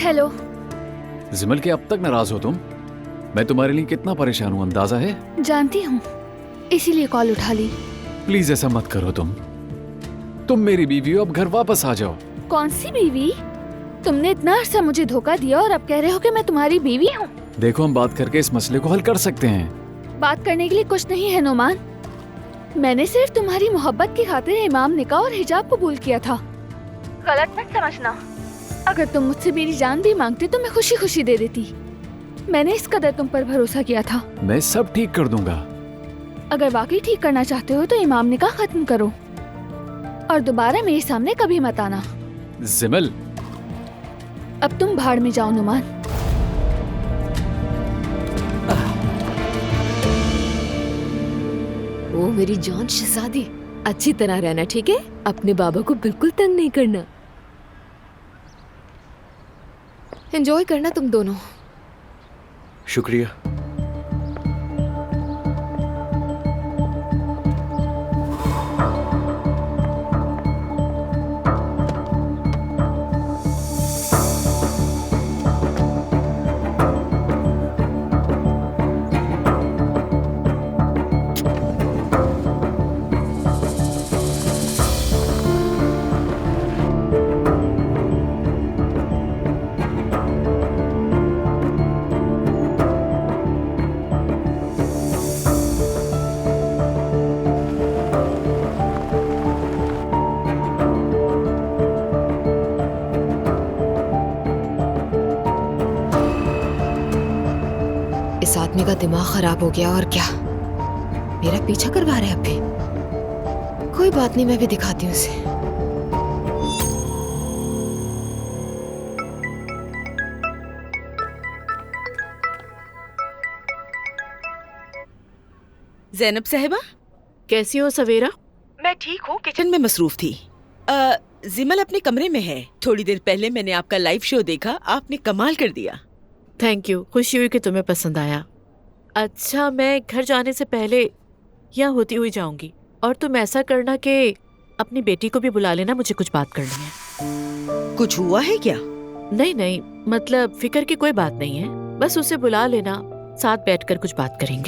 Hello. जिमल के अब तक नाराज हो तुम? मैं तुम्हारे लिए कितना परेशान हूँ अंदाजा है? जानती हूँ, इसीलिए कॉल उठा ली। प्लीज ऐसा मत करो तुम मेरी बीवी हो, अब घर वापस आ जाओ। कौन सी बीवी? तुमने इतना अरसा मुझे धोखा दिया और अब कह रहे हो कि मैं तुम्हारी बीवी हूँ? देखो, हम बात करके इस मसले को हल कर सकते हैं। बात करने के लिए कुछ नहीं है नोमान। मैंने सिर्फ तुम्हारी मोहब्बत की खातिर इमाम निकाह और हिजाब कबूल किया था। गलत मत समझना। अगर तुम मुझसे मेरी जान भी मांगते तो मैं खुशी खुशी दे देती। मैंने इस कदर तुम पर भरोसा किया था। मैं सब ठीक कर दूंगा। अगर वाकई ठीक करना चाहते हो तो इमाम निकाह खत्म करो और दोबारा मेरे सामने कभी मत आना। जिमल, अब तुम भाड़ में जाओ नुमान। ओ मेरी जान शहजादी, अच्छी तरह रहना, ठीक है? अपने बाबा को बिल्कुल तंग नहीं करना। एंजॉय करना तुम दोनों। शुक्रिया। इस आदमी का दिमाग खराब हो गया और क्या, मेरा पीछा करवा रहे अब भी। कोई बात नहीं, मैं भी दिखाती हूँ उसे। ज़ैनब साहिबा, कैसी हो सवेरा? मैं ठीक हूँ, किचन में मसरूफ थी। जिमल अपने कमरे में है। थोड़ी देर पहले मैंने आपका लाइव शो देखा, आपने कमाल कर दिया। थैंक यू, खुशी हुई कि तुम्हें पसंद आया। अच्छा, मैं घर जाने से पहले यहाँ होती हुई जाऊंगी और तुम ऐसा करना कि अपनी बेटी को भी बुला लेना, मुझे कुछ बात करनी है। कुछ हुआ है क्या? नहीं नहीं, मतलब फिक्र की कोई बात नहीं है, बस उसे बुला लेना, साथ बैठकर कुछ बात करेंगे।